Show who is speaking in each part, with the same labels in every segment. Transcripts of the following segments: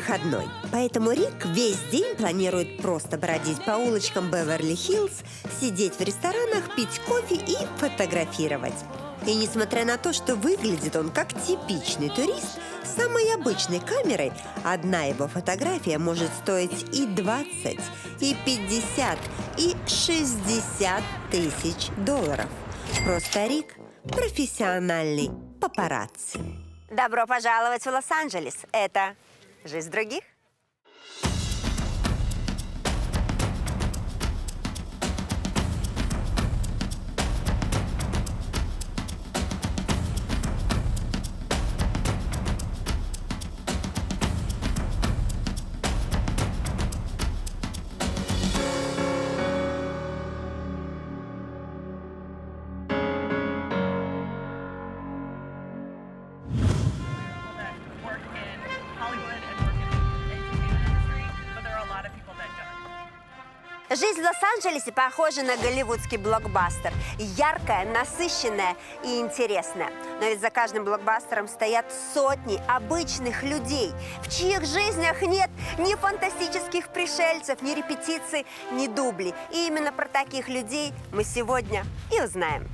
Speaker 1: выходной, поэтому Рик весь день планирует просто бродить по улочкам Беверли-Хиллз, сидеть в ресторанах, пить кофе и фотографировать. И несмотря на то, что выглядит он как типичный турист, с самой обычной камерой одна его фотография может стоить и 20, и 50, и 60 тысяч долларов. Просто Рик – профессиональный папарацци.
Speaker 2: Добро пожаловать в Лос-Анджелес. Это «Жизнь других». Жизнь в Лос-Анджелесе похожа на голливудский блокбастер. Яркая, насыщенная и интересная. Но ведь за каждым блокбастером стоят сотни обычных людей, в чьих жизнях нет ни фантастических пришельцев, ни репетиций, ни дублей. И именно про таких людей мы сегодня и узнаем.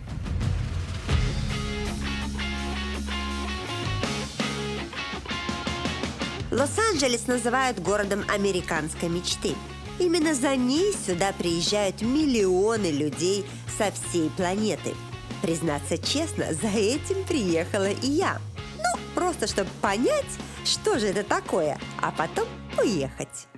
Speaker 1: Лос-Анджелес называют городом американской мечты. Именно за ней сюда приезжают миллионы людей со всей планеты. Признаться честно, за этим приехала и я. Ну, просто чтобы понять, что же это такое, а потом уехать.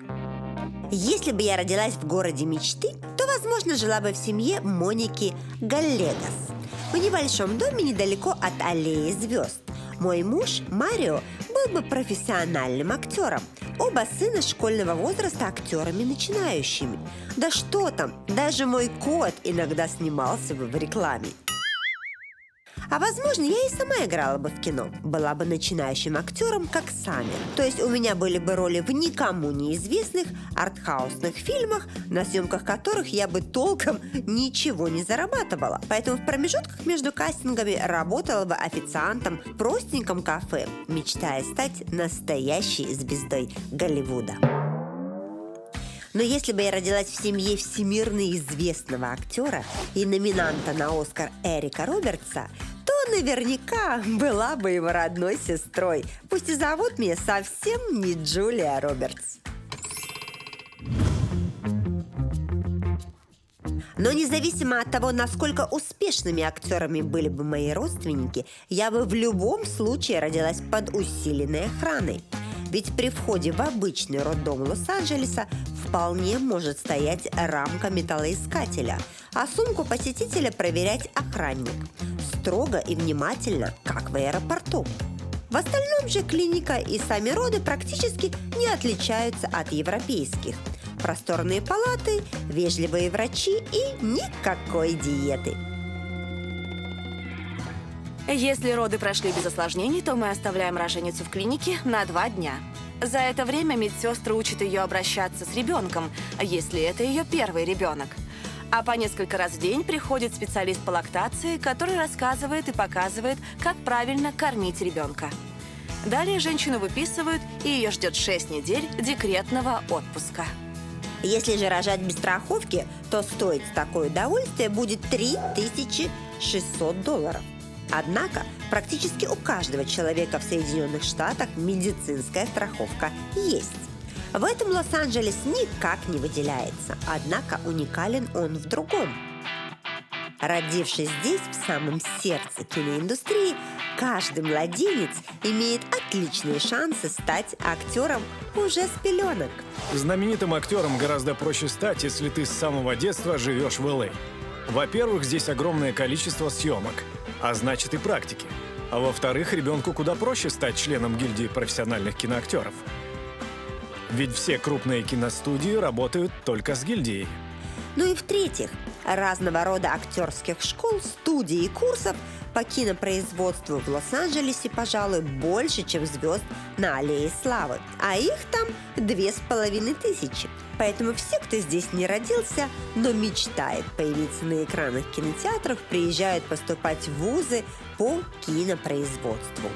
Speaker 1: Если бы я родилась в городе мечты, то, возможно, жила бы в семье Моники Галлегас в небольшом доме недалеко от Аллеи звезд. Мой муж, Марио, был бы профессиональным актером. Оба сына школьного возраста актерами начинающими. Да что там, даже мой кот иногда снимался бы в рекламе. А возможно, я и сама играла бы в кино. Была бы начинающим актером, как Саммер. То есть у меня были бы роли в никому неизвестных артхаусных фильмах, на съемках которых я бы толком ничего не зарабатывала. Поэтому в промежутках между кастингами работала бы официантом в простеньком кафе, мечтая стать настоящей звездой Голливуда. Но если бы я родилась в семье всемирно известного актера и номинанта на Оскар Эрика Робертса, то наверняка была бы его родной сестрой. Пусть и зовут меня совсем не Джулия Робертс. Но независимо от того, насколько успешными актерами были бы мои родственники, я бы в любом случае родилась под усиленной охраной. Ведь при входе в обычный роддом Лос-Анджелеса вполне может стоять рамка металлоискателя, а сумку посетителя проверять охранник. Строго и внимательно, как в аэропорту. В остальном же клиника и сами роды практически не отличаются от европейских. Просторные палаты, вежливые врачи и никакой диеты.
Speaker 3: Если роды прошли без осложнений, то мы оставляем роженицу в клинике на 2 дня. За это время медсестры учат ее обращаться с ребенком, если это ее первый ребенок. А по несколько раз в день приходит специалист по лактации, который рассказывает и показывает, как правильно кормить ребенка. Далее женщину выписывают, и ее ждет 6 недель декретного отпуска.
Speaker 1: Если же рожать без страховки, то стоить такое удовольствие будет $3600. Однако практически у каждого человека в Соединенных Штатах медицинская страховка есть. В этом Лос-Анджелес никак не выделяется, однако уникален он в другом. Родившись здесь, в самом сердце киноиндустрии, каждый младенец имеет отличные шансы стать актером уже с пеленок.
Speaker 4: Знаменитым актером гораздо проще стать, если ты с самого детства живешь в Элайзее. Во-первых, здесь огромное количество съемок, а значит и практики. А во-вторых, ребенку куда проще стать членом гильдии профессиональных киноактеров. Ведь все крупные киностудии работают только с гильдией.
Speaker 1: Ну и в-третьих, разного рода актерских школ, студий и курсов по кинопроизводству в Лос-Анджелесе, пожалуй, больше, чем звезд на Аллее славы. А их там 2500. Поэтому все, кто здесь не родился, но мечтает появиться на экранах кинотеатров, приезжают поступать в вузы по кинопроизводству.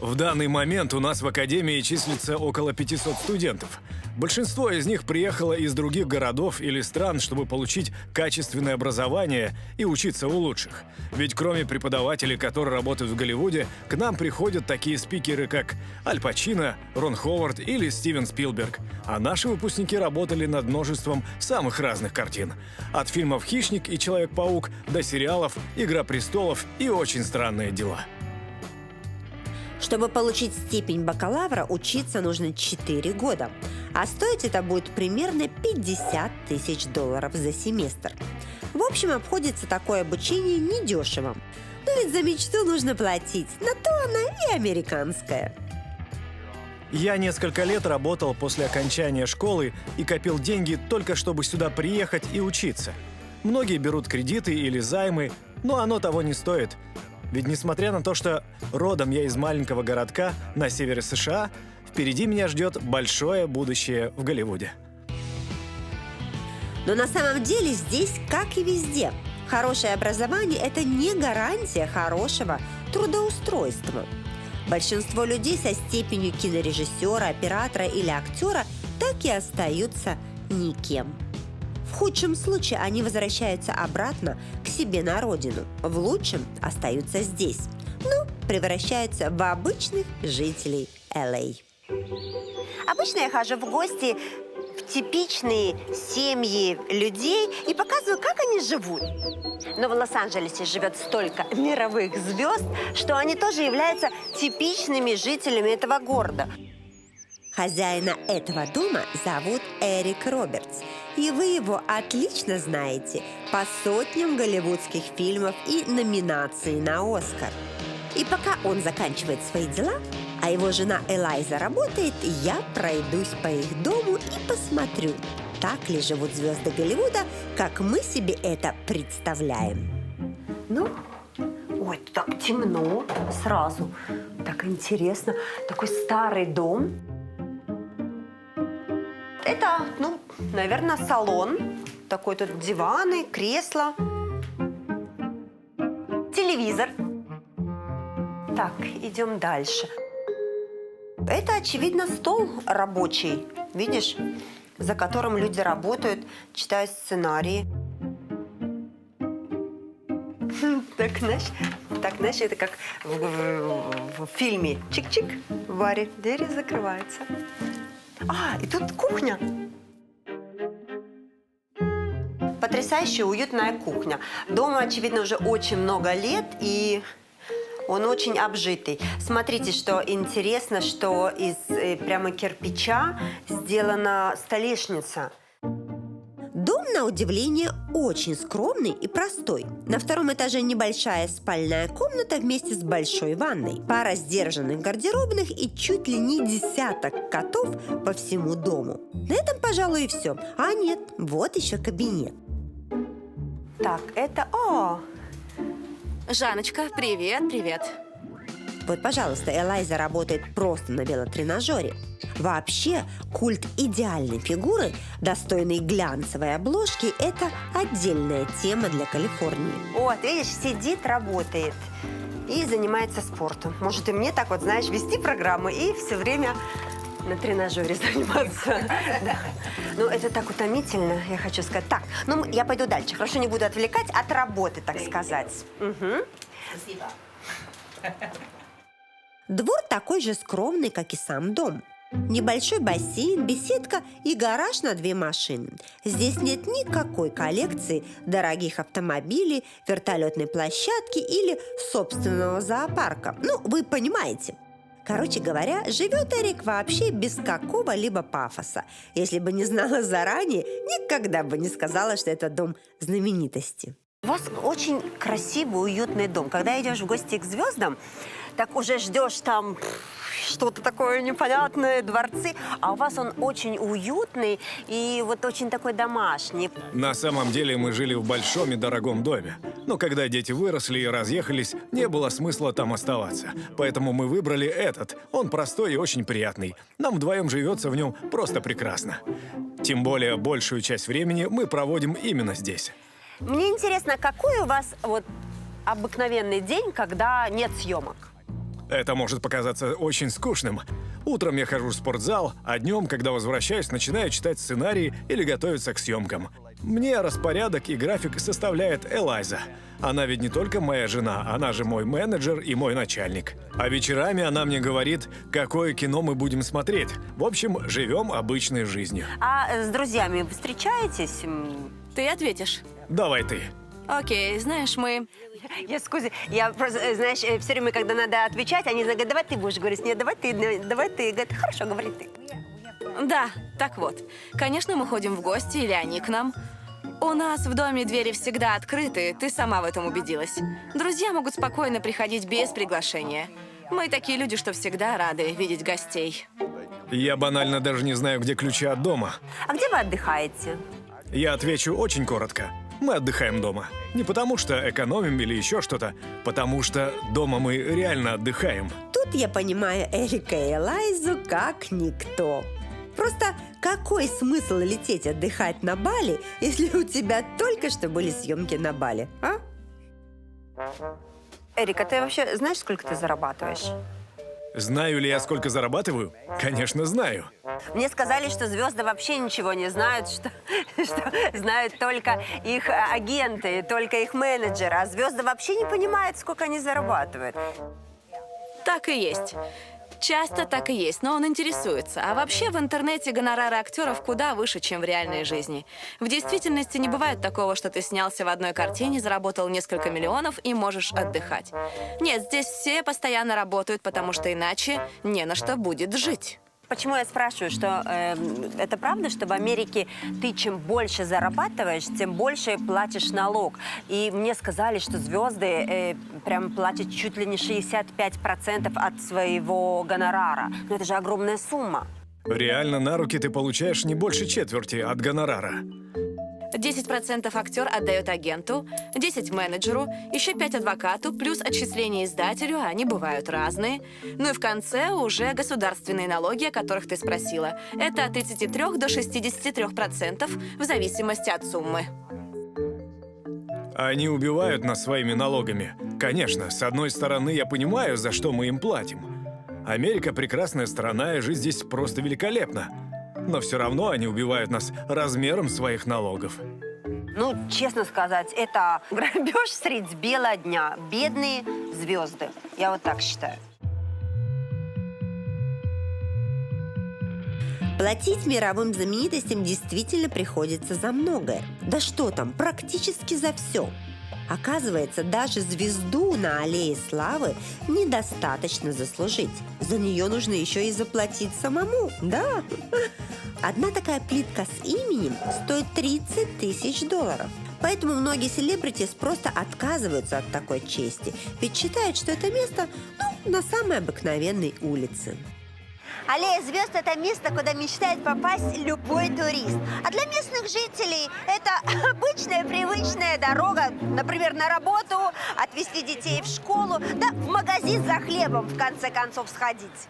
Speaker 4: В данный момент у нас в Академии числится около 500 студентов. Большинство из них приехало из других городов или стран, чтобы получить качественное образование и учиться у лучших. Ведь кроме преподавателей, которые работают в Голливуде, к нам приходят такие спикеры, как Аль Пачино, Рон Ховард или Стивен Спилберг. А наши выпускники работали над множеством самых разных картин. От фильмов «Хищник» и «Человек-паук» до сериалов «Игра престолов» и «Очень странные дела».
Speaker 1: Чтобы получить степень бакалавра, учиться нужно 4 года. А стоить это будет примерно $50 тысяч за семестр. В общем, обходится такое обучение недешево. Но ведь за мечту нужно платить. На то она и американская.
Speaker 4: Я несколько лет работал после окончания школы и копил деньги только чтобы сюда приехать и учиться. Многие берут кредиты или займы, но оно того не стоит. Ведь несмотря на то, что родом я из маленького городка на севере США, впереди меня ждет большое будущее в Голливуде.
Speaker 1: Но на самом деле здесь, как и везде, хорошее образование – это не гарантия хорошего трудоустройства. Большинство людей со степенью кинорежиссера, оператора или актера так и остаются никем. В худшем случае они возвращаются обратно к себе на родину. В лучшем остаются здесь. Ну, превращаются в обычных жителей Эллей.
Speaker 2: Обычно я хожу в гости в типичные семьи людей и показываю, как они живут. Но в Лос-Анджелесе живет столько мировых звезд, что они тоже являются типичными жителями этого города.
Speaker 1: Хозяина этого дома зовут Эрик Робертс. И вы его отлично знаете по сотням голливудских фильмов и номинаций на «Оскар». И пока он заканчивает свои дела, а его жена Элайзей работает, я пройдусь по их дому и посмотрю, так ли живут звезды Голливуда, как мы себе это представляем.
Speaker 2: Ну, ой, так темно сразу. Так интересно. Такой старый дом. Это, ну, наверное, салон. Такой тут диваны, кресла. Телевизор. Так, идем дальше. Это, очевидно, стол рабочий. Видишь, за которым люди работают, читают сценарии. Так, знаешь, это как в фильме. Чик-чик, в баре. Двери закрываются. А, и тут кухня. Потрясающая, уютная кухня. Дому, очевидно, уже очень много лет, и он очень обжитый. Смотрите, что интересно, что из прямо кирпича сделана столешница.
Speaker 1: Дом, на удивление, очень скромный и простой. На втором этаже небольшая спальная комната вместе с большой ванной, пара сдержанных гардеробных и чуть ли не десяток котов по всему дому. На этом, пожалуй, и все. А нет, вот еще кабинет.
Speaker 2: Так, это... О!
Speaker 3: Жанночка, привет, привет.
Speaker 1: Вот, пожалуйста, Элайзей работает просто на велотренажере. Вообще, культ идеальной фигуры, достойной глянцевой обложки, это отдельная тема для Калифорнии.
Speaker 2: Вот, видишь, сидит, работает и занимается спортом. Может, и мне так вот, знаешь, вести программы и все время на тренажере заниматься. Да. Ну, это так утомительно, я хочу сказать. Так, ну, я пойду дальше. Хорошо, не буду отвлекать от работы, так сказать. Угу.
Speaker 3: Спасибо.
Speaker 1: Двор такой же скромный, как и сам дом. Небольшой бассейн, беседка и гараж на 2 машины. Здесь нет никакой коллекции дорогих автомобилей, вертолетной площадки или собственного зоопарка. Ну, вы понимаете. Короче говоря, живет Эрик вообще без какого-либо пафоса. Если бы не знала заранее, никогда бы не сказала, что это дом знаменитости.
Speaker 2: У вас очень красивый, уютный дом. Когда идешь в гости к звездам, так уже ждешь там что-то такое непонятное, дворцы. А у вас он очень уютный и вот очень такой домашний.
Speaker 4: На самом деле мы жили в большом и дорогом доме. Но когда дети выросли и разъехались, не было смысла там оставаться. Поэтому мы выбрали этот. Он простой и очень приятный. Нам вдвоем живется в нем просто прекрасно. Тем более большую часть времени мы проводим именно здесь.
Speaker 2: Мне интересно, какой у вас вот обыкновенный день, когда нет съемок?
Speaker 4: Это может показаться очень скучным. Утром я хожу в спортзал, а днем, когда возвращаюсь, начинаю читать сценарии или готовиться к съемкам. Мне распорядок и график составляет Элайза. Она ведь не только моя жена, она же мой менеджер и мой начальник. А вечерами она мне говорит, какое кино мы будем смотреть. В общем, живем обычной жизнью.
Speaker 2: А с друзьями вы встречаетесь?
Speaker 3: Ты ответишь.
Speaker 4: Давай ты.
Speaker 3: Окей, знаешь, мы...
Speaker 2: Я просто, знаешь, все время, когда надо отвечать, они говорят, давай ты будешь говорить. Нет, давай ты. Говорит, хорошо, говори ты.
Speaker 3: Да, так вот. Конечно, мы ходим в гости, или они к нам. У нас в доме двери всегда открыты, ты сама в этом убедилась. Друзья могут спокойно приходить без приглашения. Мы такие люди, что всегда рады видеть гостей.
Speaker 4: Я банально даже не знаю, где ключи от дома.
Speaker 2: А где вы отдыхаете?
Speaker 4: Я отвечу очень коротко. Мы отдыхаем дома. Не потому что экономим или еще что-то, потому что дома мы реально отдыхаем.
Speaker 1: Тут я понимаю Эрика и Элайзу как никто. Просто какой смысл лететь отдыхать на Бали, если у тебя только что были съемки на Бали, а?
Speaker 2: Эрика, ты вообще знаешь, сколько ты зарабатываешь?
Speaker 4: Знаю ли я, сколько зарабатываю? Конечно, знаю.
Speaker 2: Мне сказали, что звезды вообще ничего не знают, что знают только их агенты, только их менеджеры, а звезды вообще не понимают, сколько они зарабатывают.
Speaker 3: Так и есть. Часто так и есть, но он интересуется. А вообще в интернете гонорары актеров куда выше, чем в реальной жизни. В действительности не бывает такого, что ты снялся в одной картине, заработал несколько миллионов и можешь отдыхать. Нет, здесь все постоянно работают, потому что иначе не на что будет жить.
Speaker 2: Почему я спрашиваю, что это правда, что в Америке ты чем больше зарабатываешь, тем больше платишь налог? И мне сказали, что звезды прям платят чуть ли не 65% от своего гонорара. Но это же огромная сумма.
Speaker 4: Реально на руки ты получаешь не больше четверти от гонорара.
Speaker 3: 10% актер отдает агенту, 10% менеджеру, еще 5% адвокату, плюс отчисления издателю, они бывают разные. Ну и в конце уже государственные налоги, о которых ты спросила. Это от 33 до 63% в зависимости от суммы.
Speaker 4: Они убивают нас своими налогами. Конечно, с одной стороны, я понимаю, за что мы им платим. Америка прекрасная страна, и жизнь здесь просто великолепна. Но все равно они убивают нас размером своих налогов.
Speaker 2: Ну, честно сказать, это грабеж средь бела дня. Бедные звезды. Я вот так считаю.
Speaker 1: Платить мировым знаменитостям действительно приходится за многое. Да что там, практически за все. Оказывается, даже звезду на Аллее славы недостаточно заслужить. За нее нужно еще и заплатить самому, да? Одна такая плитка с именем стоит $30 000. Поэтому многие селебритис просто отказываются от такой чести, ведь считают, что это место, на самой обыкновенной улице.
Speaker 2: Аллея звезд – это место, куда мечтает попасть любой турист. А для местных жителей это обычная, привычная дорога, например, на работу, отвезти детей в школу, да в магазин за хлебом, в конце концов, сходить.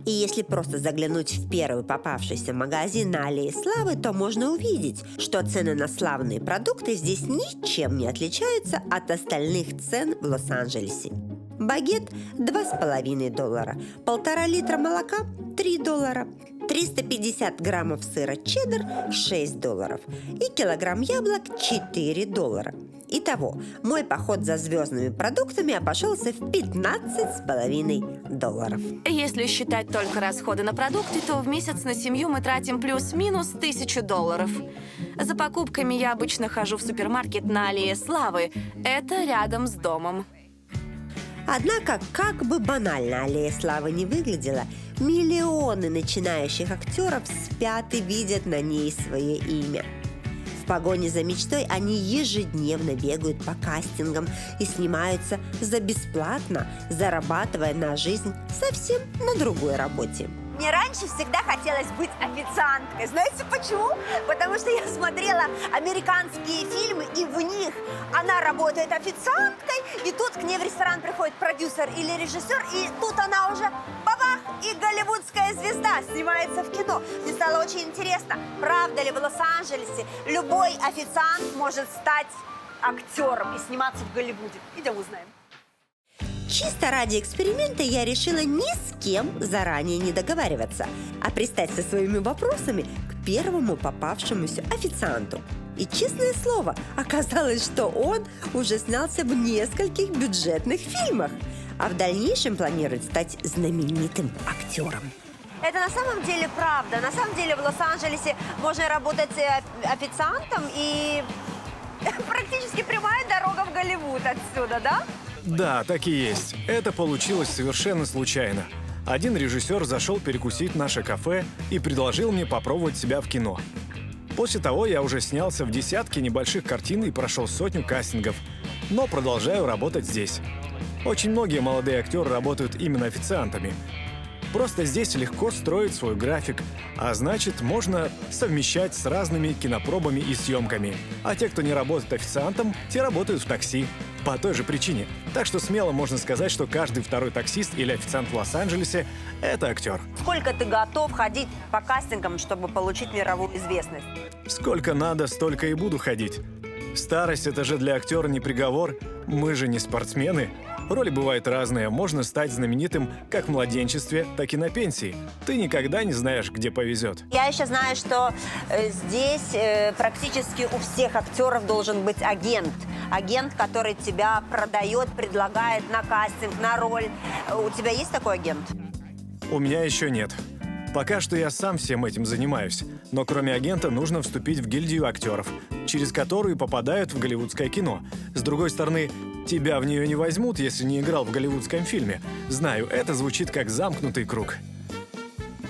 Speaker 1: И если просто заглянуть в первый попавшийся магазин на Аллее Славы, то можно увидеть, что цены на славные продукты здесь ничем не отличаются от остальных цен в Лос-Анджелесе. Багет – $2,5, 1,5 литра молока – $3, 350 граммов сыра чеддер – $6 и килограмм яблок – $4. Итого, мой поход за звездными продуктами обошелся в $15,5.
Speaker 3: Если считать только расходы на продукты, то в месяц на семью мы тратим плюс-минус $1000. За покупками я обычно хожу в супермаркет на Аллее Славы. Это рядом с домом.
Speaker 1: Однако, как бы банально Аллея Славы не выглядела, миллионы начинающих актеров спят и видят на ней свое имя. В погоне за мечтой они ежедневно бегают по кастингам и снимаются за бесплатно, зарабатывая на жизнь совсем на другой работе.
Speaker 2: Мне раньше всегда хотелось быть официанткой. Знаете почему? Потому что я смотрела американские фильмы, и в них она работает официанткой, и тут к ней в ресторан приходит продюсер или режиссер, и тут она уже бабах, и голливудская звезда снимается в кино. Мне стало очень интересно, правда ли в Лос-Анджелесе любой официант может стать актером и сниматься в Голливуде. Идем узнаем.
Speaker 1: Чисто ради эксперимента я решила ни с кем заранее не договариваться, а пристать со своими вопросами к первому попавшемуся официанту. И, честное слово, оказалось, что он уже снялся в нескольких бюджетных фильмах, а в дальнейшем планирует стать знаменитым актером.
Speaker 2: Это на самом деле правда. На самом деле в Лос-Анджелесе можно работать официантом, и практически прямая дорога в Голливуд отсюда, да?
Speaker 4: Да, так и есть. Это получилось совершенно случайно. Один режиссер зашел перекусить в наше кафе и предложил мне попробовать себя в кино. После того я уже снялся в десятке небольших картин и прошел сотню кастингов, но продолжаю работать здесь. Очень многие молодые актеры работают именно официантами. Просто здесь легко строить свой график, а значит, можно совмещать с разными кинопробами и съемками. А те, кто не работает официантом, те работают в такси. По той же причине. Так что смело можно сказать, что каждый второй таксист или официант в Лос-Анджелесе – это актер.
Speaker 2: Сколько ты готов ходить по кастингам, чтобы получить мировую известность?
Speaker 4: Сколько надо, столько и буду ходить. Старость – это же для актера не приговор. Мы же не спортсмены. Роли бывают разные. Можно стать знаменитым как в младенчестве, так и на пенсии. Ты никогда не знаешь, где повезет.
Speaker 2: Я еще знаю, что здесь практически у всех актеров должен быть агент. Агент, который тебя продает, предлагает на кастинг, на роль. У тебя есть такой агент?
Speaker 4: У меня еще нет. Пока что я сам всем этим занимаюсь. Но кроме агента нужно вступить в гильдию актеров, через которую попадают в голливудское кино. С другой стороны, тебя в нее не возьмут, если не играл в голливудском фильме. Знаю, это звучит как замкнутый круг.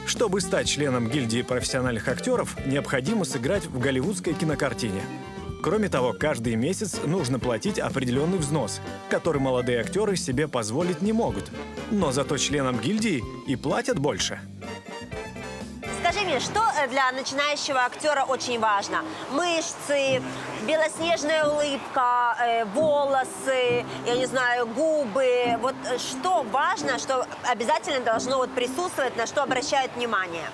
Speaker 4: Чтобы стать членом гильдии профессиональных актеров, необходимо сыграть в голливудской кинокартине. Кроме того, каждый месяц нужно платить определенный взнос, который молодые актеры себе позволить не могут. Но зато членам гильдии и платят больше.
Speaker 2: Скажи мне, что для начинающего актера очень важно? Мышцы, белоснежная улыбка, волосы, я не знаю, губы. Вот что важно, что обязательно должно присутствовать, на что обращают внимание?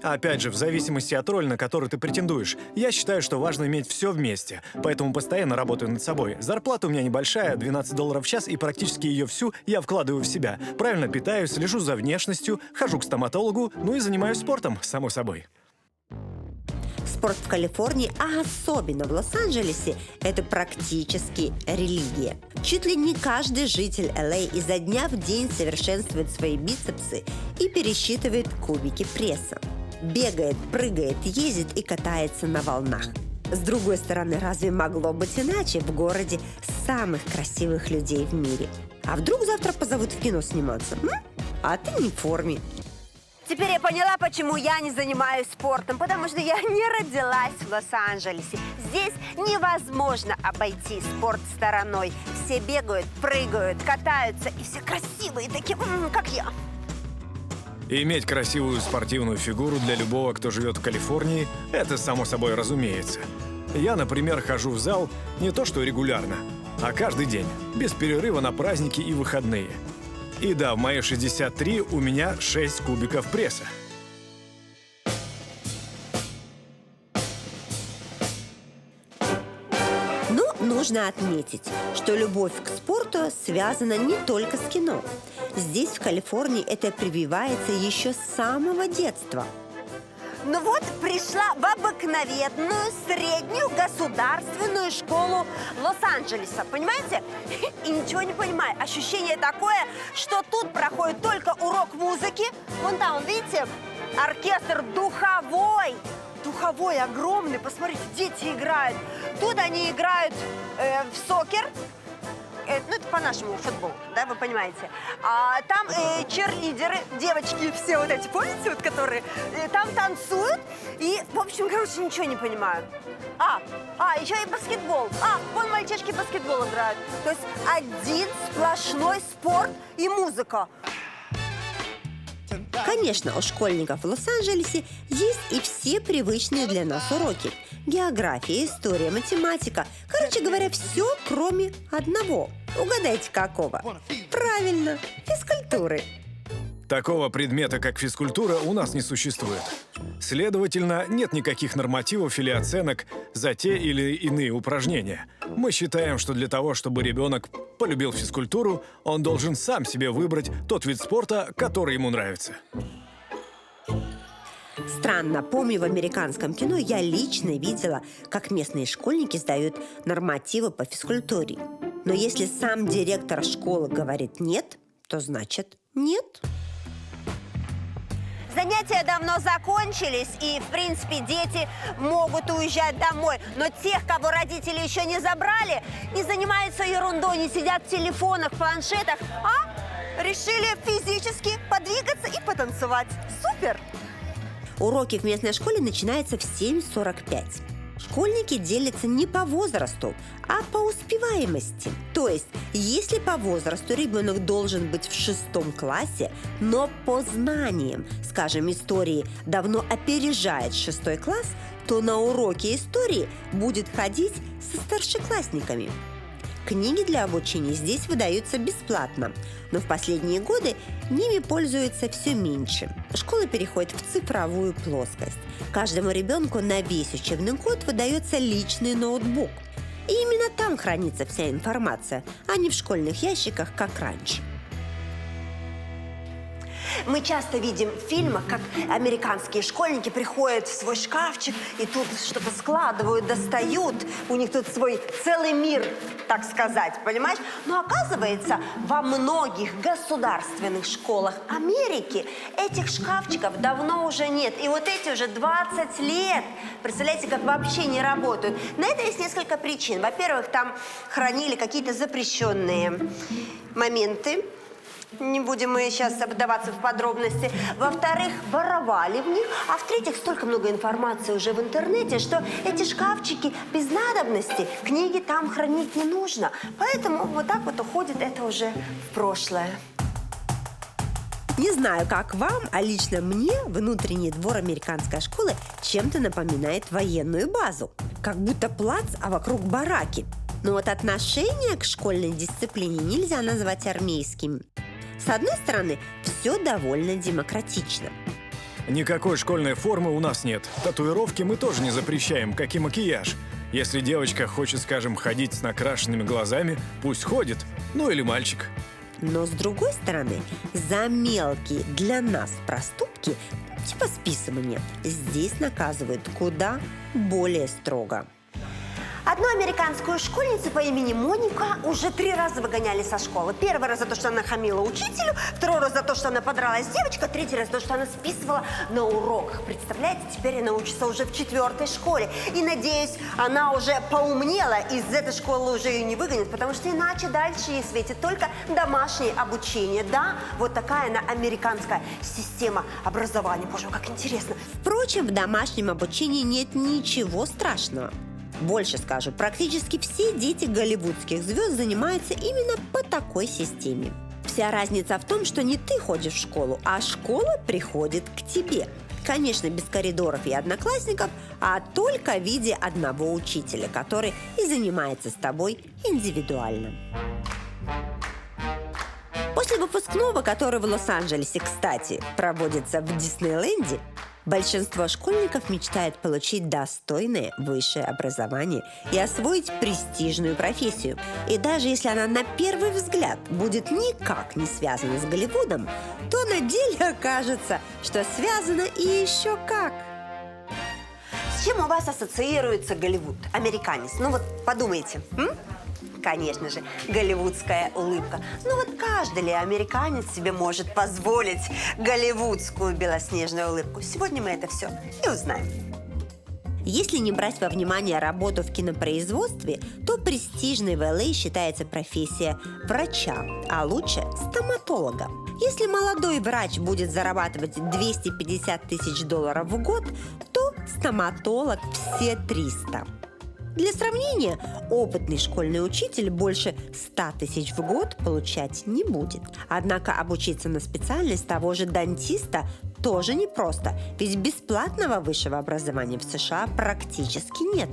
Speaker 4: Опять же, в зависимости от роли, на которую ты претендуешь, я считаю, что важно иметь все вместе. Поэтому постоянно работаю над собой. Зарплата у меня небольшая, $12 в час, и практически ее всю я вкладываю в себя. Правильно питаюсь, слежу за внешностью, хожу к стоматологу, ну и занимаюсь спортом, само собой.
Speaker 1: Спорт в Калифорнии, а особенно в Лос-Анджелесе, это практически религия. Чуть ли не каждый житель Аллеи изо дня в день совершенствует свои бицепсы и пересчитывает кубики пресса. Бегает, прыгает, ездит и катается на волнах. С другой стороны, разве могло быть иначе в городе самых красивых людей в мире? А вдруг завтра позовут в кино сниматься? А ты не в форме.
Speaker 2: Теперь я поняла, почему я не занимаюсь спортом, потому что я не родилась в Лос-Анджелесе. Здесь невозможно обойти спорт стороной. Все бегают, прыгают, катаются, и все красивые такие, как я.
Speaker 4: Иметь красивую спортивную фигуру для любого, кто живет в Калифорнии, это само собой разумеется. Я, например, хожу в зал не то что регулярно, а каждый день, без перерыва на праздники и выходные. И да, в мои 63 у меня 6 кубиков пресса.
Speaker 1: Но нужно отметить, что любовь к спорту связана не только с кино. Здесь, в Калифорнии, это прививается еще с самого детства.
Speaker 2: Ну вот, пришла в обыкновенную среднюю государственную школу Лос-Анджелеса, понимаете? И ничего не понимаю. Ощущение такое, что тут проходит только урок музыки. Вон там, видите, оркестр духовой. Духовой, огромный, посмотрите, дети играют. Тут они играют в сокер. Ну, это по-нашему футбол, да, вы понимаете. А там черлидеры, девочки все вот эти, помните, вот, которые там танцуют. И, в общем, короче, ничего не понимаю. Еще и баскетбол. Вон мальчишки баскетбол играют. То есть один сплошной спорт и музыка.
Speaker 1: Конечно, у школьников в Лос-Анджелесе есть и все привычные для нас уроки. География, история, математика. Короче говоря, все, кроме одного. Угадайте, какого? Правильно, физкультуры.
Speaker 4: Такого предмета, как физкультура, у нас не существует. Следовательно, нет никаких нормативов или оценок за те или иные упражнения. Мы считаем, что для того, чтобы ребенок полюбил физкультуру, он должен сам себе выбрать тот вид спорта, который ему нравится.
Speaker 1: Странно, помню, в американском кино я лично видела, как местные школьники сдают нормативы по физкультуре. Но если сам директор школы говорит «нет», то значит «нет».
Speaker 2: Занятия давно закончились, и, в принципе, дети могут уезжать домой. Но тех, кого родители еще не забрали, не занимаются ерундой, не сидят в телефонах, планшетах, а решили физически подвигаться и потанцевать. Супер!
Speaker 1: Уроки в местной школе начинаются в 7:45. Школьники делятся не по возрасту, а по успеваемости. То есть, если по возрасту ребенок должен быть в 6 классе, но по знаниям, скажем, истории давно опережает 6 класс, то на уроки истории будет ходить со старшеклассниками. Книги для обучения здесь выдаются бесплатно, но в последние годы ними пользуются все меньше. Школа переходит в цифровую плоскость. Каждому ребенку на весь учебный год выдается личный ноутбук. И именно там хранится вся информация, а не в школьных ящиках, как раньше.
Speaker 2: Мы часто видим в фильмах, как американские школьники приходят в свой шкафчик и тут что-то складывают, достают. У них тут свой целый мир, так сказать, понимаешь? Но оказывается, во многих государственных школах Америки этих шкафчиков давно уже нет. И вот эти уже 20 лет, представляете, как вообще не работают. На это есть несколько причин. Во-первых, там хранили какие-то запрещенные моменты. Не будем мы сейчас вдаваться в подробности. Во-вторых, воровали в них. А в-третьих, столько много информации уже в интернете, что эти шкафчики без надобности, книги там хранить не нужно. Поэтому вот так вот уходит это уже в прошлое.
Speaker 1: Не знаю, как вам, а лично мне внутренний двор американской школы чем-то напоминает военную базу. Как будто плац, а вокруг бараки. Но вот отношение к школьной дисциплине нельзя назвать армейским. С одной стороны, все довольно демократично.
Speaker 4: Никакой школьной формы у нас нет. Татуировки мы тоже не запрещаем, как и макияж. Если девочка хочет, скажем, ходить с накрашенными глазами, пусть ходит. Ну или мальчик.
Speaker 1: Но с другой стороны, за мелкие для нас проступки, типа списывания, здесь наказывают куда более строго.
Speaker 2: Одну американскую школьницу по имени Моника уже 3 раза выгоняли со школы. Первый раз за то, что она хамила учителю, второй раз за то, что она подралась с девочкой, третий раз за то, что она списывала на уроках. Представляете, теперь она учится уже в 4-й школе. И, надеюсь, она уже поумнела, и из этой школы уже ее не выгонят, потому что иначе дальше ей светит только домашнее обучение. Да, вот такая она американская система образования. Боже, как интересно.
Speaker 1: Впрочем, в домашнем обучении нет ничего страшного. Больше скажу, практически все дети голливудских звезд занимаются именно по такой системе. Вся разница в том, что не ты ходишь в школу, а школа приходит к тебе. Конечно, без коридоров и одноклассников, а только в виде одного учителя, который и занимается с тобой индивидуально. После выпускного, который в Лос-Анджелесе, кстати, проводится в Диснейленде, большинство школьников мечтает получить достойное высшее образование и освоить престижную профессию. И даже если она на первый взгляд будет никак не связана с Голливудом, то на деле окажется, что связана и еще как.
Speaker 2: С чем у вас ассоциируется Голливуд, американец? Ну вот подумайте. Конечно же, голливудская улыбка. Ну вот каждый ли американец себе может позволить голливудскую белоснежную улыбку? Сегодня мы это все и узнаем.
Speaker 1: Если не брать во внимание работу в кинопроизводстве, то престижной в Эллей считается профессия врача, а лучше стоматолога. Если молодой врач будет зарабатывать $250 тысяч в год, то стоматолог все 300. Для сравнения, опытный школьный учитель больше 100 тысяч в год получать не будет. Однако обучиться на специальность того же дантиста тоже непросто, ведь бесплатного высшего образования в США практически нет.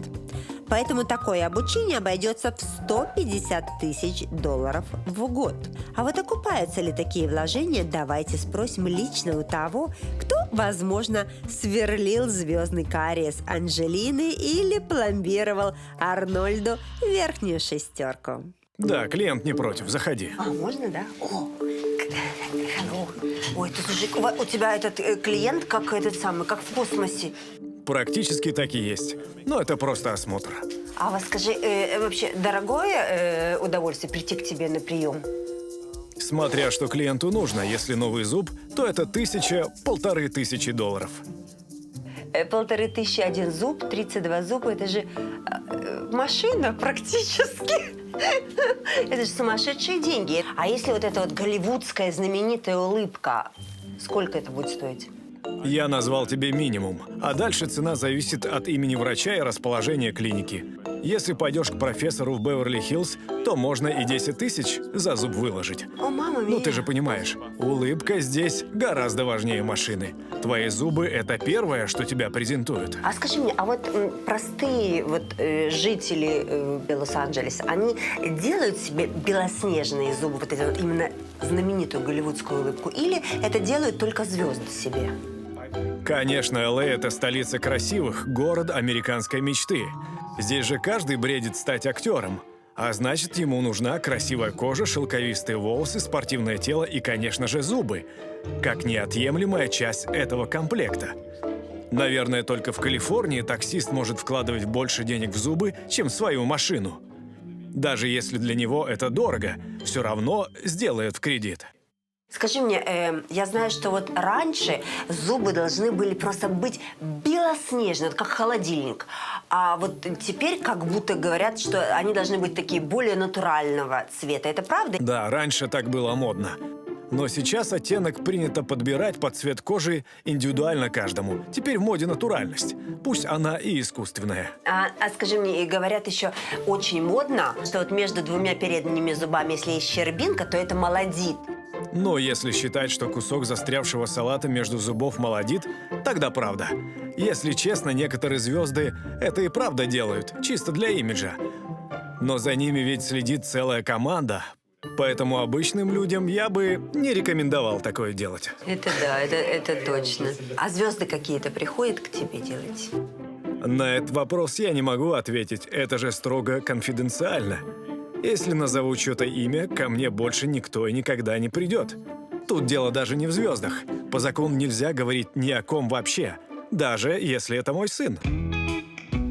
Speaker 1: Поэтому такое обучение обойдется в $150 тысяч в год. А вот окупаются ли такие вложения, давайте спросим лично у того, кто, возможно, сверлил звездный кариес Анджелины или пломбировал Арнольду верхнюю шестерку.
Speaker 4: Да, клиент не против, заходи.
Speaker 2: А, можно, да? О, hello. Ой, ты слушай, у тебя этот клиент как этот самый, как в космосе.
Speaker 4: Практически так и есть. Но это просто осмотр.
Speaker 2: А вот скажи, вообще дорогое удовольствие прийти к тебе на прием?
Speaker 4: Смотря что клиенту нужно. Если новый зуб, то это 1000–1500 $.
Speaker 2: 1500 один зуб, 32 зуба, это же машина практически. Это же сумасшедшие деньги. А если вот эта вот голливудская знаменитая улыбка, сколько это будет стоить?
Speaker 4: Я назвал тебе минимум, а дальше цена зависит от имени врача и расположения клиники. Если пойдешь к профессору в Беверли-Хиллз, то можно и 10 тысяч за зуб выложить.
Speaker 2: О, мама мия.
Speaker 4: Ну ты же понимаешь, улыбка здесь гораздо важнее машины. Твои зубы – это первое, что тебя презентуют.
Speaker 2: А скажи мне, а вот простые жители Лос-Анджелеса, они делают себе белоснежные зубы, вот эту вот именно знаменитую голливудскую улыбку, или это делают только звезды себе?
Speaker 4: Конечно, Аллея – это столица красивых, город американской мечты. Здесь же каждый бредит стать актером. А значит, ему нужна красивая кожа, шелковистые волосы, спортивное тело и, конечно же, зубы. Как неотъемлемая часть этого комплекта. Наверное, только в Калифорнии таксист может вкладывать больше денег в зубы, чем в свою машину. Даже если для него это дорого, все равно сделает в кредит.
Speaker 2: Скажи мне, я знаю, что вот раньше зубы должны были просто быть белоснежные, как холодильник. А вот теперь как будто говорят, что они должны быть такие более натурального цвета. Это правда?
Speaker 4: Да, раньше так было модно. Но сейчас оттенок принято подбирать под цвет кожи индивидуально каждому. Теперь в моде натуральность. Пусть она и искусственная.
Speaker 2: А скажи мне, и говорят еще очень модно, что вот между двумя передними зубами, если есть щербинка, то это молодит.
Speaker 4: Но если считать, что кусок застрявшего салата между зубов молодит, тогда правда. Если честно, некоторые звезды это и правда делают, чисто для имиджа. Но за ними ведь следит целая команда. Поэтому обычным людям я бы не рекомендовал такое делать.
Speaker 2: Это да, это точно. А звезды какие-то приходят к тебе делать?
Speaker 4: На этот вопрос я не могу ответить. Это же строго конфиденциально. Если назову чье-то имя, ко мне больше никто и никогда не придет. Тут дело даже не в звездах. По закону нельзя говорить ни о ком вообще, даже если это мой сын.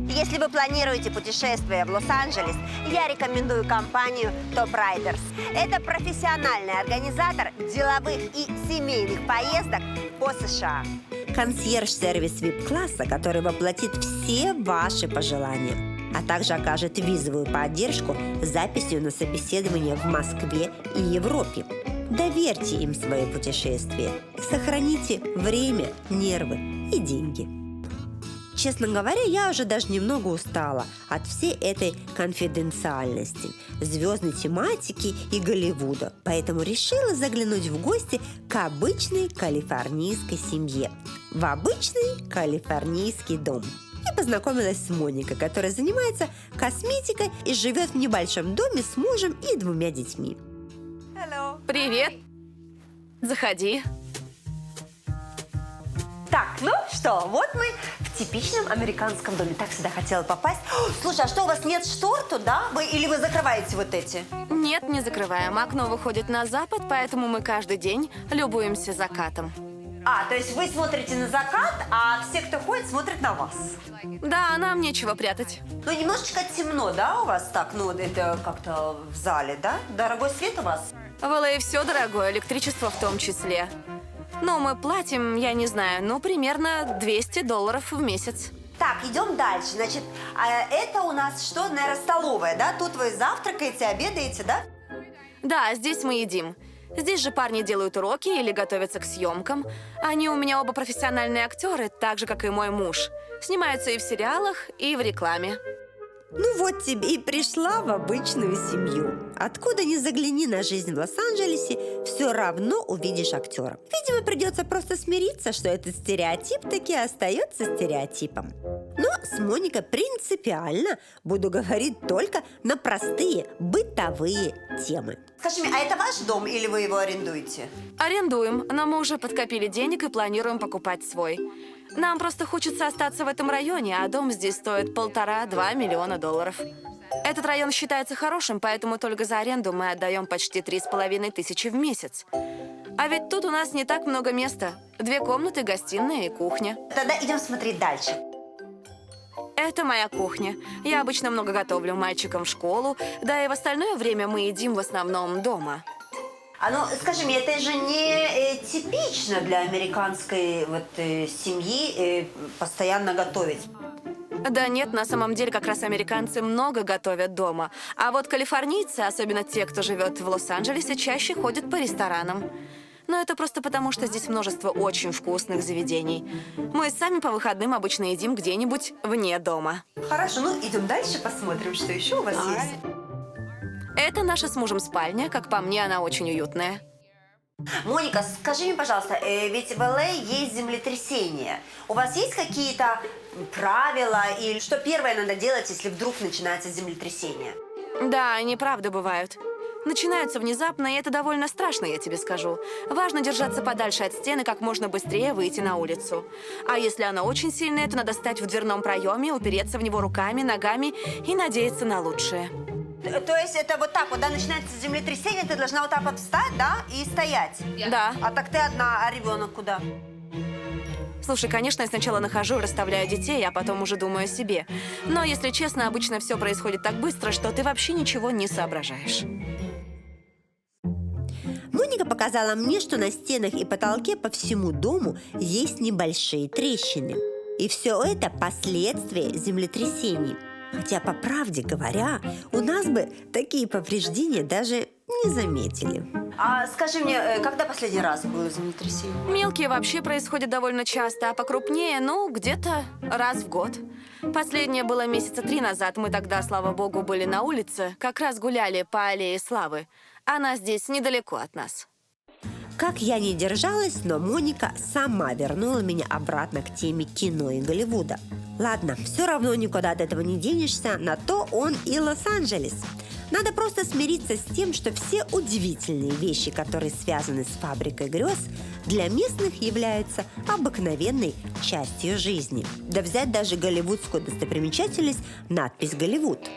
Speaker 2: Если вы планируете путешествие в Лос-Анджелес, я рекомендую компанию Top Riders. Это профессиональный организатор деловых и семейных поездок по США.
Speaker 1: Консьерж-сервис VIP-класса, который воплотит все ваши пожелания, а также окажет визовую поддержку с записью на собеседование в Москве и Европе. Доверьте им свои путешествия. Сохраните время, нервы и деньги. Честно говоря, я уже даже немного устала от всей этой конфиденциальности, звездной тематики и Голливуда, поэтому решила заглянуть в гости к обычной калифорнийской семье, в обычный калифорнийский дом. И познакомилась с Моникой, которая занимается косметикой и живет в небольшом доме с мужем и 2 детьми.
Speaker 3: Привет. Заходи.
Speaker 2: Так, ну что, вот мы в типичном американском доме. Так сюда хотела попасть. О, слушай, а что, у вас нет штор туда? Или вы закрываете вот эти?
Speaker 3: Нет, не закрываем. Окно выходит на запад, поэтому мы каждый день любуемся закатом.
Speaker 2: А, то есть вы смотрите на закат, а все, кто ходит, смотрят на вас.
Speaker 3: Да, нам нечего прятать.
Speaker 2: Ну, немножечко темно, да, у вас так? Ну, это как-то в зале, да? Дорогой свет у вас?
Speaker 3: В Элайзее все дорогое, электричество в том числе. Но мы платим, я не знаю, примерно $200 в месяц.
Speaker 2: Так, идем дальше. Значит, это у нас что, наверное, столовая, да? Тут вы завтракаете, обедаете, да?
Speaker 3: Да, здесь мы едим. Здесь же парни делают уроки или готовятся к съемкам. Они у меня оба профессиональные актеры, так же, как и мой муж. Снимаются и в сериалах, и в рекламе.
Speaker 1: Ну вот тебе и пришла в обычную семью. Откуда ни загляни на жизнь в Лос-Анджелесе, все равно увидишь актера. Видимо, придется просто смириться, что этот стереотип таки остается стереотипом. Но с Моникой принципиально буду говорить только на простые бытовые темы.
Speaker 2: Скажи мне, а это ваш дом или вы его арендуете?
Speaker 3: Арендуем, но мы уже подкопили денег и планируем покупать свой. Нам просто хочется остаться в этом районе, а дом здесь стоит 1,5–2 миллиона долларов. Этот район считается хорошим, поэтому только за аренду мы отдаем почти 3,5 тысячи в месяц. А ведь тут у нас не так много места. 2 комнаты, гостиная и кухня.
Speaker 2: Тогда идем смотреть дальше.
Speaker 3: Это моя кухня. Я обычно много готовлю мальчикам в школу, да и в остальное время мы едим в основном дома.
Speaker 2: А ну, скажи мне, это же не типично для американской семьи постоянно готовить?
Speaker 3: Да нет, на самом деле как раз американцы много готовят дома. А вот калифорнийцы, особенно те, кто живет в Лос-Анджелесе, чаще ходят по ресторанам. Но это просто потому, что здесь множество очень вкусных заведений. Мы сами по выходным обычно едим где-нибудь вне дома.
Speaker 2: Хорошо, ну идем дальше, посмотрим, что еще у вас есть.
Speaker 3: Это наша с мужем спальня, как по мне, она очень уютная.
Speaker 2: Моника, скажи мне, пожалуйста, ведь в Элайзее есть землетрясение. У вас есть какие-то правила или что первое надо делать, если вдруг начинается землетрясение?
Speaker 3: Да, они правда бывают. Начинаются внезапно, и это довольно страшно, я тебе скажу. Важно держаться подальше от стены, как можно быстрее выйти на улицу. А если она очень сильная, то надо стать в дверном проеме, упереться в него руками, ногами и надеяться на лучшее.
Speaker 2: То есть это вот так, когда начинается землетрясение, ты должна вот так вот встать, да, и стоять?
Speaker 3: Да.
Speaker 2: А так ты одна, а ребенок куда?
Speaker 3: Слушай, конечно, я сначала нахожу и расставляю детей, а потом уже думаю о себе. Но, если честно, обычно все происходит так быстро, что ты вообще ничего не соображаешь.
Speaker 1: Моника показала мне, что на стенах и потолке по всему дому есть небольшие трещины. И все это последствия землетрясений. Хотя, по правде говоря, у нас бы такие повреждения даже не заметили.
Speaker 2: А скажи мне, когда последний раз было землетрясение?
Speaker 3: Мелкие вообще происходят довольно часто, а покрупнее, ну, где-то раз в год. Последнее было месяца 3 назад. Мы тогда, слава богу, были на улице, как раз гуляли по Аллее Славы. Она здесь недалеко от нас.
Speaker 1: Как я не держалась, но Моника сама вернула меня обратно к теме кино и Голливуда. Ладно, все равно никуда от этого не денешься, на то он и Лос-Анджелес. Надо просто смириться с тем, что все удивительные вещи, которые связаны с фабрикой грез, для местных являются обыкновенной частью жизни. Да взять даже голливудскую достопримечательность надпись «Голливуд».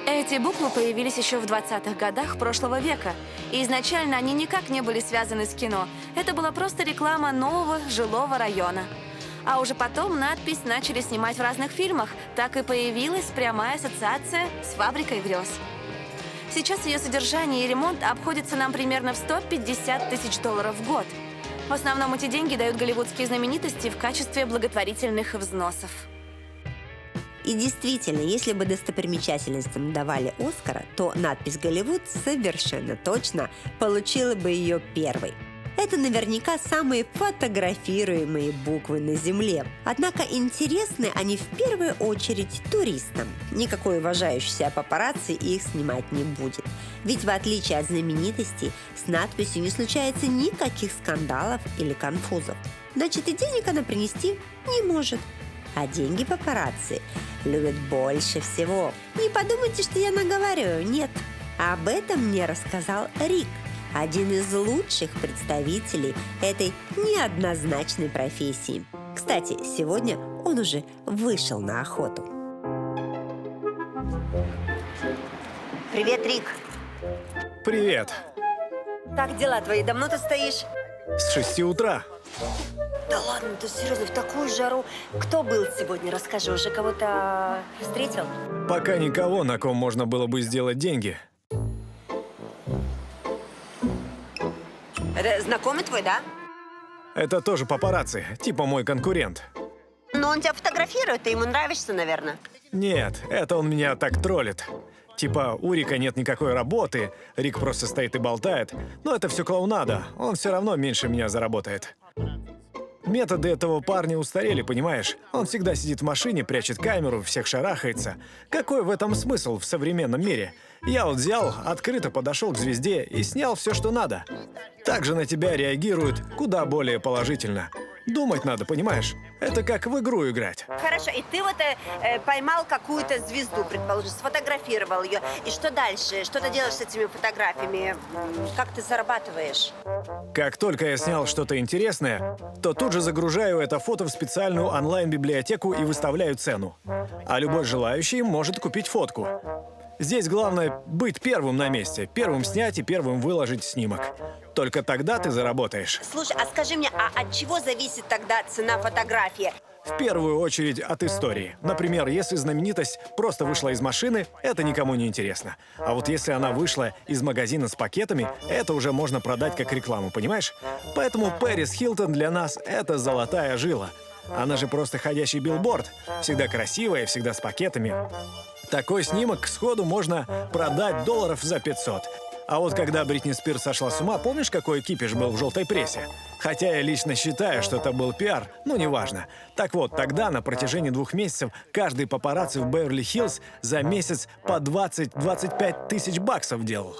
Speaker 3: Эти буквы появились еще в 20-х годах прошлого века. И изначально они никак не были связаны с кино. Это была просто реклама нового жилого района. А уже потом надпись начали снимать в разных фильмах. Так и появилась прямая ассоциация с фабрикой грез. Сейчас ее содержание и ремонт обходятся нам примерно в 150 тысяч долларов в год. В основном эти деньги дают голливудские знаменитости в качестве благотворительных взносов.
Speaker 1: И действительно, если бы достопримечательностям давали Оскара, то надпись «Голливуд» совершенно точно получила бы ее первой. Это наверняка самые фотографируемые буквы на Земле. Однако интересны они в первую очередь туристам. Никакой уважающий себя папарацци их снимать не будет. Ведь в отличие от знаменитостей, с надписью не случается никаких скандалов или конфузов. Значит, и денег она принести не может. А деньги папарацци любят больше всего. Не подумайте, что я наговариваю, нет. Об этом мне рассказал Рик, один из лучших представителей этой неоднозначной профессии. Кстати, сегодня он уже вышел на охоту.
Speaker 2: Привет, Рик.
Speaker 4: Привет.
Speaker 2: Как дела твои? Давно ты стоишь?
Speaker 4: С 6 утра.
Speaker 2: Да ладно, ты серьезно, в такую жару. Кто был сегодня? Расскажи, уже кого-то встретил?
Speaker 4: Пока никого, на ком можно было бы сделать деньги.
Speaker 2: Это знакомый твой, да?
Speaker 4: Это тоже папарацци, типа мой конкурент.
Speaker 2: Но он тебя фотографирует, ты ему нравишься, наверное.
Speaker 4: Нет, это он меня так троллит. Типа, у Рика нет никакой работы, Рик просто стоит и болтает. Но это все клоунада, он все равно меньше меня заработает. Методы этого парня устарели, понимаешь? Он всегда сидит в машине, прячет камеру, всех шарахается. Какой в этом смысл в современном мире? Я вот взял, открыто подошел к звезде и снял все, что надо. Также на тебя реагируют куда более положительно. Думать надо, понимаешь? Это как в игру играть.
Speaker 2: Хорошо, и ты вот поймал какую-то звезду, предположим, сфотографировал ее. И что дальше? Что ты делаешь с этими фотографиями? Как ты зарабатываешь?
Speaker 4: Как только я снял что-то интересное, то тут же загружаю это фото в специальную онлайн-библиотеку и выставляю цену. А любой желающий может купить фотку. Здесь главное быть первым на месте, первым снять и первым выложить снимок. Только тогда ты заработаешь.
Speaker 2: Слушай, а скажи мне, а от чего зависит тогда цена фотографии?
Speaker 4: В первую очередь от истории. Например, если знаменитость просто вышла из машины, это никому не интересно. А вот если она вышла из магазина с пакетами, это уже можно продать как рекламу, понимаешь? Поэтому Пэрис Хилтон для нас — это золотая жила. Она же просто ходячий билборд. Всегда красивая, всегда с пакетами. Такой снимок сходу можно продать долларов за 500. А вот когда Бритни Спирс сошла с ума, помнишь, какой кипиш был в желтой прессе? Хотя я лично считаю, что это был пиар, но неважно. Так вот, тогда на протяжении 2 месяцев каждый папарацци в Беверли-Хиллз за месяц по 20-25 тысяч баксов делал.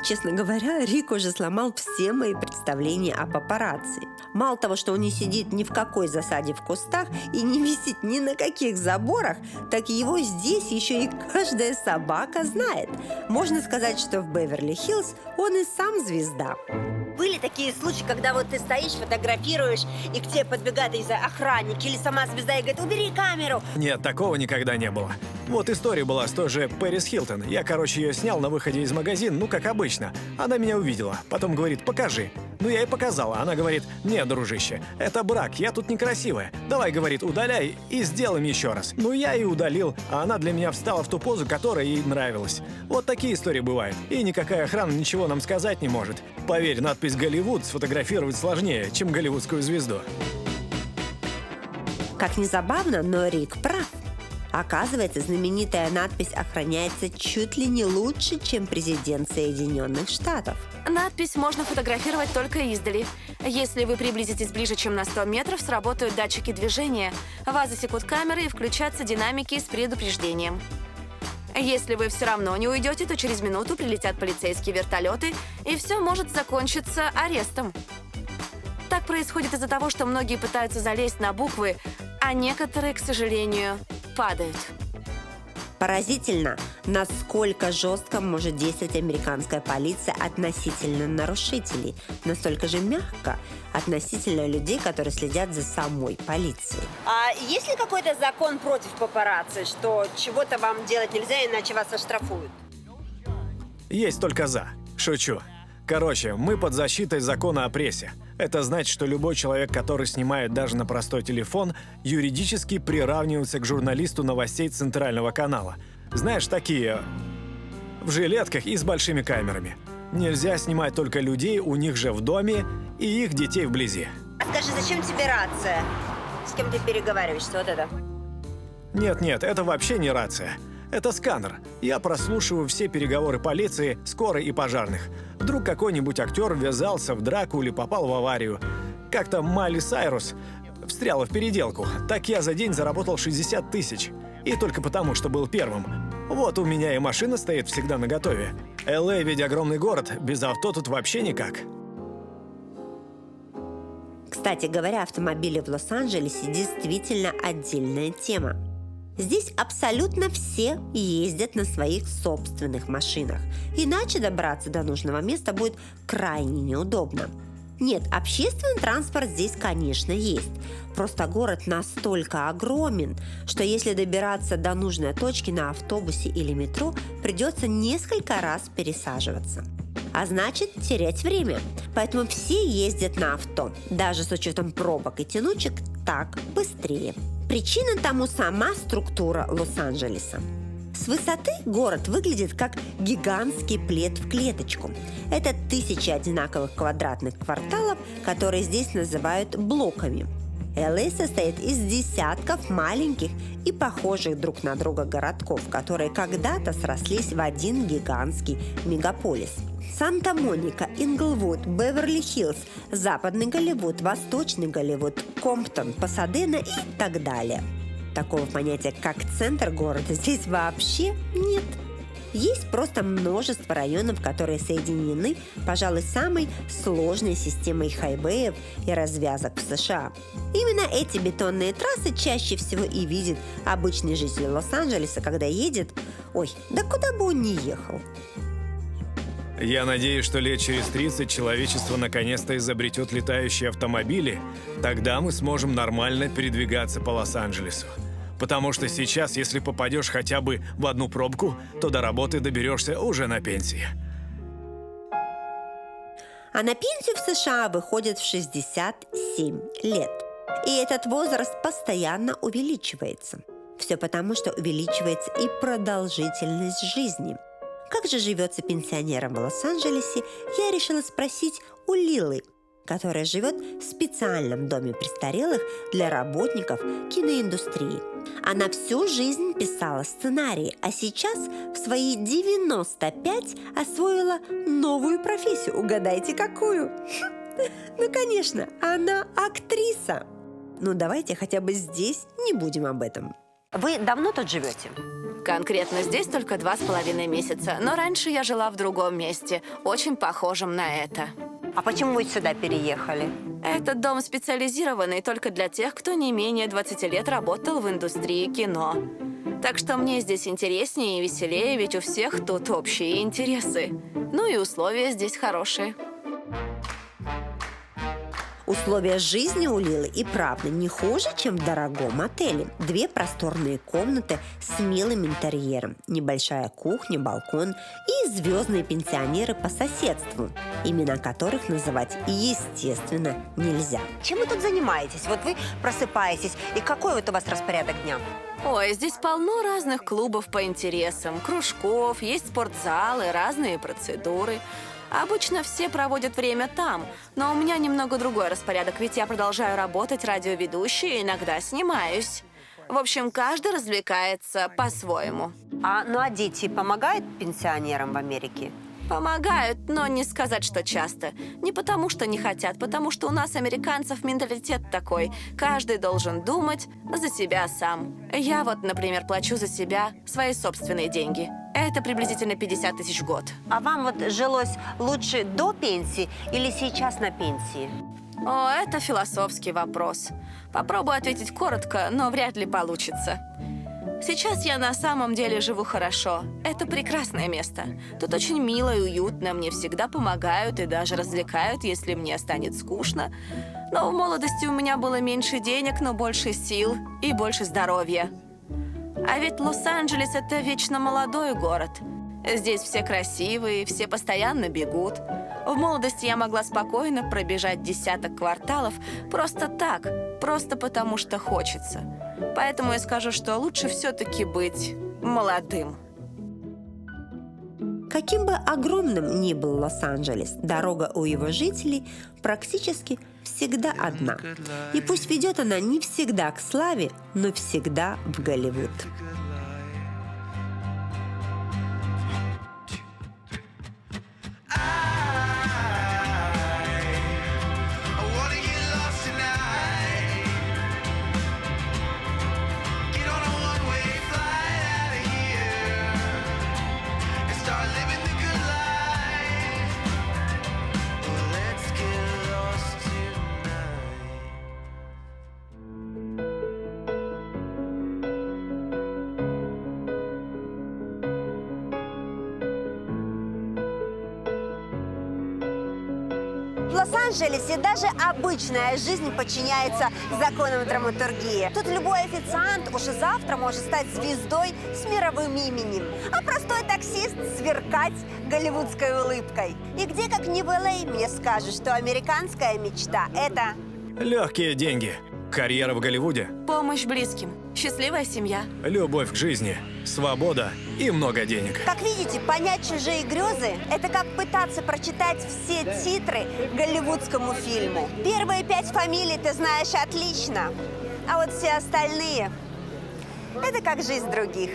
Speaker 1: Честно говоря, Рик уже сломал все мои представления о папарацци. Мало того, что он не сидит ни в какой засаде в кустах и не висит ни на каких заборах, так его здесь еще и каждая собака знает. Можно сказать, что в Беверли-Хиллз он и сам звезда.
Speaker 2: Были такие случаи, когда вот ты стоишь, фотографируешь, и к тебе подбегает, не знаю, охранник или сама звезда и говорит: убери камеру.
Speaker 4: Нет, такого никогда не было. Вот история была с той же Пэрис Хилтон. Я, ее снял на выходе из магазина, ну, как обычно. Она меня увидела. Потом говорит: покажи. Ну, я ей показала. Она говорит: нет, дружище, это брак, я тут некрасивая. Давай, говорит, удаляй и сделаем еще раз. Ну, я и удалил, а она для меня встала в ту позу, которая ей нравилась. Вот такие истории бывают. И никакая охрана ничего нам сказать не может. Поверь, надпись «Голливуд» сфотографировать сложнее, чем голливудскую звезду.
Speaker 1: Как ни забавно, но Рик прав. Оказывается, знаменитая надпись охраняется чуть ли не лучше, чем президент Соединенных Штатов.
Speaker 3: Надпись можно фотографировать только издали. Если вы приблизитесь ближе, чем на 100 метров, сработают датчики движения. Вас засекут камеры и включатся динамики с предупреждением. Если вы все равно не уйдете, то через минуту прилетят полицейские вертолеты, и все может закончиться арестом. Так происходит из-за того, что многие пытаются залезть на буквы, а некоторые, к сожалению, падают.
Speaker 1: Поразительно, насколько жестко может действовать американская полиция относительно нарушителей, настолько же мягко относительно людей, которые следят за самой полицией.
Speaker 2: А есть ли какой-то закон против папарацци, что чего-то вам делать нельзя, иначе вас оштрафуют?
Speaker 4: Есть только «за». Шучу. Короче, мы под защитой закона о прессе. Это значит, что любой человек, который снимает даже на простой телефон, юридически приравнивается к журналисту новостей Центрального канала. Знаешь, такие в жилетках и с большими камерами. Нельзя снимать только людей у них же в доме и их детей вблизи.
Speaker 2: А скажи, зачем тебе рация? С кем ты переговариваешься? Вот это.
Speaker 4: Нет, это вообще не рация. Это сканер. Я прослушиваю все переговоры полиции, скорой и пожарных. Вдруг какой-нибудь актер ввязался в драку или попал в аварию. Как-то Майли Сайрус встряла в переделку. Так я за день заработал 60 тысяч. И только потому, что был первым. Вот у меня и машина стоит всегда наготове. Эллей ведь огромный город, без авто тут вообще никак.
Speaker 1: Кстати говоря, автомобили в Лос-Анджелесе действительно отдельная тема. Здесь абсолютно все ездят на своих собственных машинах. Иначе добраться до нужного места будет крайне неудобно. Нет, общественный транспорт здесь, конечно, есть. Просто город настолько огромен, что если добираться до нужной точки на автобусе или метро, придется несколько раз пересаживаться. А значит, терять время. Поэтому все ездят на авто. Даже с учетом пробок и тянучек, так быстрее. Причина тому сама структура Лос-Анджелеса. С высоты город выглядит как гигантский плед в клеточку. Это 1000 одинаковых квадратных кварталов, которые здесь называют блоками. Эллей состоит из десятков маленьких и похожих друг на друга городков, которые когда-то срослись в один гигантский мегаполис. Санта-Моника, Инглвуд, Беверли-Хиллз, Западный Голливуд, Восточный Голливуд, Комптон, Пасадена и так далее. Такого понятия, как центр города, здесь вообще нет. Есть просто множество районов, которые соединены, пожалуй, самой сложной системой хайвеев и развязок в США. Именно эти бетонные трассы чаще всего и видит обычный житель Лос-Анджелеса, когда едет, да куда бы он ни ехал.
Speaker 4: Я надеюсь, что лет через 30 человечество наконец-то изобретет летающие автомобили, тогда мы сможем нормально передвигаться по Лос-Анджелесу. Потому что сейчас, если попадешь хотя бы в одну пробку, то до работы доберешься уже на пенсии.
Speaker 1: А на пенсию в США выходят в 67 лет. И этот возраст постоянно увеличивается. Все потому, что увеличивается и продолжительность жизни. Как же живется пенсионерам в Лос-Анджелесе, я решила спросить у Лилы, которая живет в специальном доме престарелых для работников киноиндустрии. Она всю жизнь писала сценарии, а сейчас в свои 95 освоила новую профессию. Угадайте, какую? Ну, конечно, она актриса. Ну, давайте хотя бы здесь не будем об этом.
Speaker 2: Вы давно тут живете?
Speaker 3: Конкретно здесь только 2,5 месяца, но раньше я жила в другом месте, очень похожем на это.
Speaker 2: А почему вы сюда переехали?
Speaker 3: Этот дом специализированный только для тех, кто не менее 20 лет работал в индустрии кино. Так что мне здесь интереснее и веселее, ведь у всех тут общие интересы. Ну и условия здесь хорошие.
Speaker 1: Условия жизни у Лилы и правда не хуже, чем в дорогом отеле. 2 просторные комнаты с милым интерьером, небольшая кухня, балкон и звездные пенсионеры по соседству, имена которых называть, естественно, нельзя.
Speaker 2: Чем вы тут занимаетесь? Вот вы просыпаетесь, и какой вот у вас распорядок дня?
Speaker 3: Ой, здесь полно разных клубов по интересам, кружков, есть спортзалы, разные процедуры. Обычно все проводят время там, но у меня немного другой распорядок, ведь я продолжаю работать радиоведущей и иногда снимаюсь. В общем, каждый развлекается по-своему.
Speaker 2: А дети помогают пенсионерам в Америке?
Speaker 3: Помогают, но не сказать, что часто. Не потому, что не хотят, потому что у нас, американцев, менталитет такой. Каждый должен думать за себя сам. Я вот, например, плачу за себя свои собственные деньги. Это приблизительно 50 тысяч в год.
Speaker 2: А вам вот жилось лучше до пенсии или сейчас на пенсии?
Speaker 3: О, это философский вопрос. Попробую ответить коротко, но вряд ли получится. Сейчас я на самом деле живу хорошо. Это прекрасное место. Тут очень мило и уютно, мне всегда помогают и даже развлекают, если мне станет скучно. Но в молодости у меня было меньше денег, но больше сил и больше здоровья. А ведь Лос-Анджелес – это вечно молодой город. Здесь все красивые, все постоянно бегут. В молодости я могла спокойно пробежать десяток кварталов просто так, просто потому что хочется. Поэтому я скажу, что лучше все-таки быть молодым.
Speaker 1: Каким бы огромным ни был Лос-Анджелес, дорога у его жителей практически всегда одна. И пусть ведет она не всегда к славе, но всегда в Голливуд.
Speaker 2: В Лос-Анджелесе даже обычная жизнь подчиняется законам драматургии. Тут любой официант уже завтра может стать звездой с мировым именем, а простой таксист сверкать голливудской улыбкой. И где, как не в Эллей, мне скажут, что американская мечта – это…
Speaker 4: Легкие деньги, карьера в Голливуде,
Speaker 3: Помощь близким, счастливая семья.
Speaker 4: любовь к жизни, свобода и много денег.
Speaker 2: Как видите, понять чужие грезы – это как пытаться прочитать все титры голливудскому фильму. Первые 5 фамилий ты знаешь отлично, а вот все остальные – это как жизнь других.